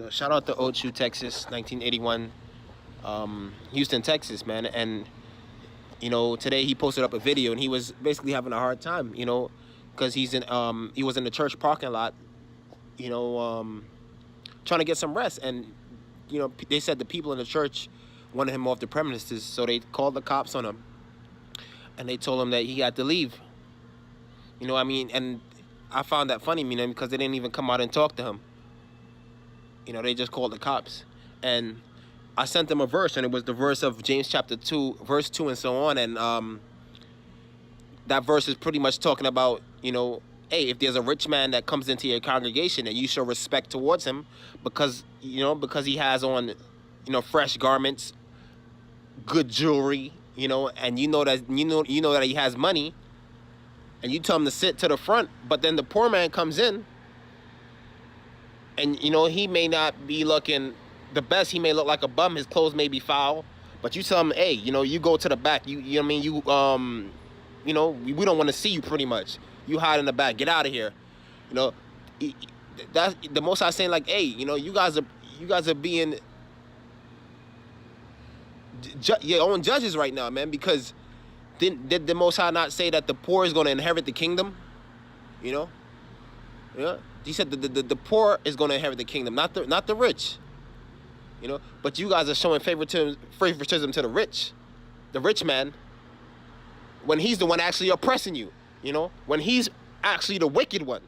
Shout out to Ochu, Texas, 1981, Houston, Texas, man. And today he posted up a video, and he was basically having a hard time, because he was in the church parking lot, trying to get some rest. And they said the people in the church wanted him off the premises, so they called the cops on him, and they told him that he had to leave. And I found that funny, because they didn't even come out and talk to him. They just called the cops. And I sent them a verse, and it was the verse of James chapter 2, verse 2, and so on. And that verse is pretty much talking about, hey, if there's a rich man that comes into your congregation, and you show respect towards him because he has on, fresh garments, good jewelry, and you know that he has money, and you tell him to sit to the front. But then the poor man comes in, and he may not be looking the best. He may look like a bum. His clothes may be foul, but you tell him, hey, you go to the back. We don't want to see you. Pretty much, you hide in the back. Get out of here. That's the most I saying. Like, hey, you guys are being your own judges right now, man. Because did the Most High not say that the poor is going to inherit the kingdom? Yeah. He said the poor is going to inherit the kingdom, not the rich. But you guys are showing favoritism to the rich man, when he's the one actually oppressing you. When he's actually the wicked one.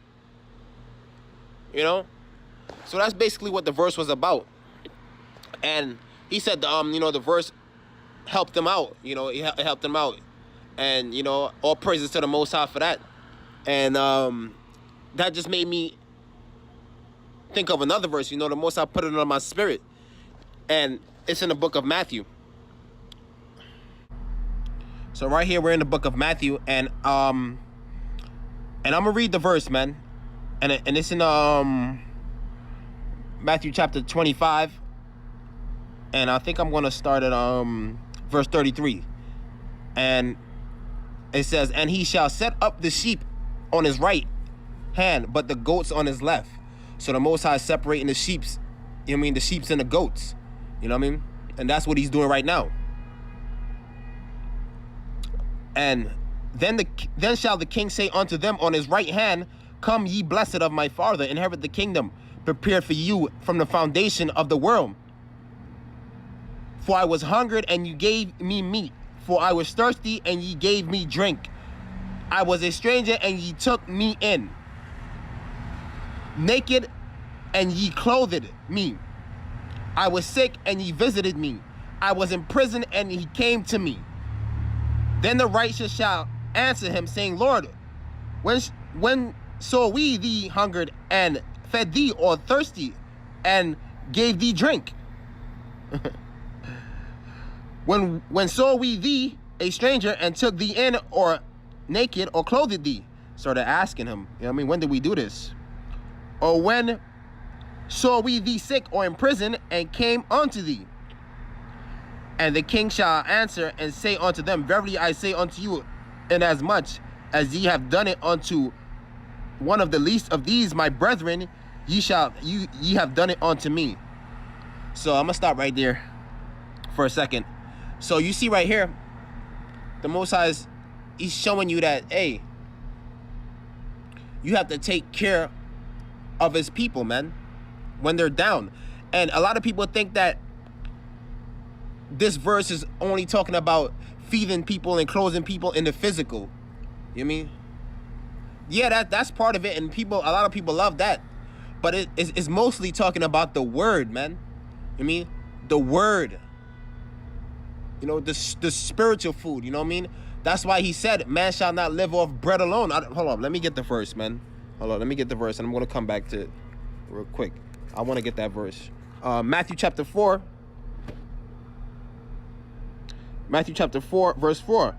So that's basically what the verse was about. And he said, the verse helped him out. It helped him out. And, all praises to the Most High for that. And that just made me think of another verse. The Most High put it on my spirit. And it's in the book of Matthew. So right here, we're in the book of Matthew. And I'm going to read the verse, man. And it's in Matthew chapter 25. And I think I'm going to start at verse 33. And it says, and he shall set up the sheep on his right hand, but the goats on his left. So the Most High is separating the sheeps, the sheeps and the goats. And that's what he's doing right now. And then shall the king say unto them on his right hand, come ye blessed of my Father, inherit the kingdom prepared for you from the foundation of the world. For I was hungered, and you gave me meat. For I was thirsty, and ye gave me drink. I was a stranger, and ye took me in. Naked, and ye clothed me. I was sick, and ye visited me. I was in prison, and he came to me. Then the righteous shall answer him, saying, Lord, when saw we thee hungered, and fed thee, or thirsty, and gave thee drink? When saw we thee a stranger, and took thee in, or naked, or clothed thee? Started asking him, when did we do this? Or when saw we thee sick, or in prison, and came unto thee? And the king shall answer and say unto them, verily I say unto you, inasmuch as ye have done it unto one of the least of these my brethren, ye have done it unto me. So I'm gonna stop right there for a second. So you see right here, the Most High he's showing you that, hey, you have to take care of his people, man, when they're down. And a lot of people think that this verse is only talking about feeding people and clothing people in the physical. Yeah, that's part of it, and a lot of people love that. But it's mostly talking about the word, man. The word. The spiritual food, That's why he said, man shall not live off bread alone. Hold on, let me get the verse, man. Hold on, let me get the verse, and I'm going to come back to it real quick. I want to get that verse. Matthew chapter 4. Matthew chapter 4, verse 4.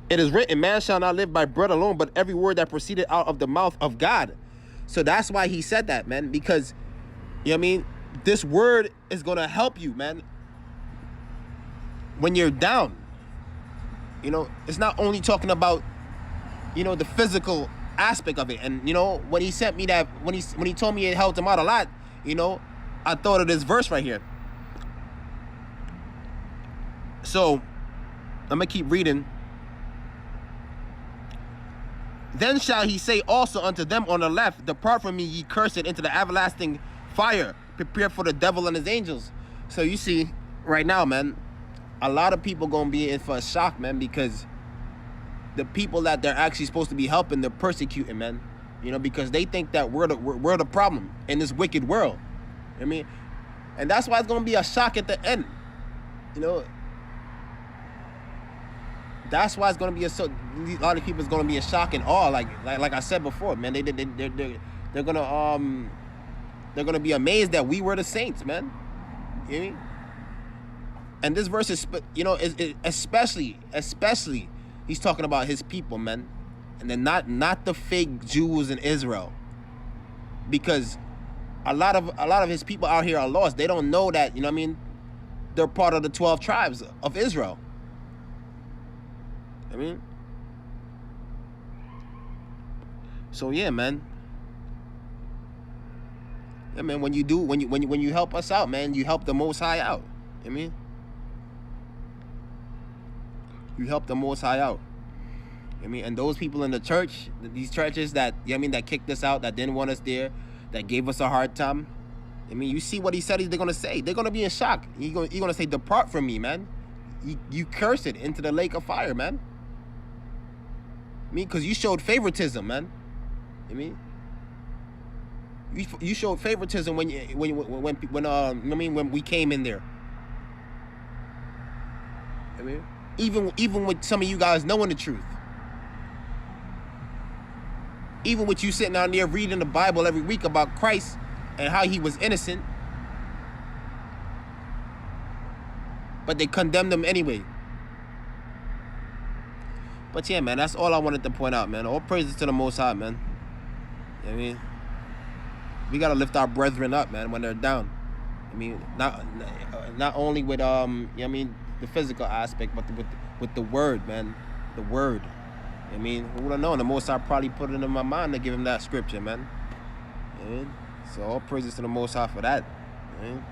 It is written, man shall not live by bread alone, but every word that proceeded out of the mouth of God. So that's why he said that, man, because, this word is going to help you, man, when you're down. It's not only talking about, the physical aspect of it. And, when he sent me that, when he told me it helped him out a lot, I thought of this verse right here. So I'm gonna keep reading. Then shall he say also unto them on the left, depart from me, ye cursed, into the everlasting fire, prepared for the devil and his angels. So you see, right now, man, a lot of people gonna be in for a shock, man, because the people that they're actually supposed to be helping, they're persecuting, man. You know, because they think that we're the problem in this wicked world. I mean, and that's why it's gonna be a shock at the end. You know, that's why it's gonna be a lot of people is gonna be in shock and awe, like I said before, man. They're gonna be amazed that we were the saints, man. You know what I mean? And this verse is, you know, is especially he's talking about his people, man, and then not the fake Jews in Israel, because a lot of his people out here are lost. They don't know that, you know what I mean, they're part of the 12 tribes of Israel. I mean, so yeah, man. Yeah, man. When you help us out, man, you help the Most High out. I mean, you help the Most High out. I mean, and those people in the church, these churches that, you know what I mean, that kicked us out, that didn't want us there, that gave us a hard time. I mean, you see what he said they're gonna say. They're gonna be in shock. He's gonna say, depart from me, man. You cursed it into the lake of fire, man. I mean, because you showed favoritism, man. I mean, you showed favoritism when we came in there. I mean, even with some of you guys knowing the truth, even with you sitting out there reading the Bible every week about Christ and how he was innocent, but they condemned him anyway. But yeah, man, that's all I wanted to point out, man. All praises to the Most High, man. You know what I mean? We gotta lift our brethren up, man, when they're down. I mean, not only with you know what I mean, the physical aspect, but with the word, man. The word. I mean, who would have known? The Most High probably put it in my mind to give him that scripture, man. You know what I mean? So all praises to the Most High for that. You know what I mean?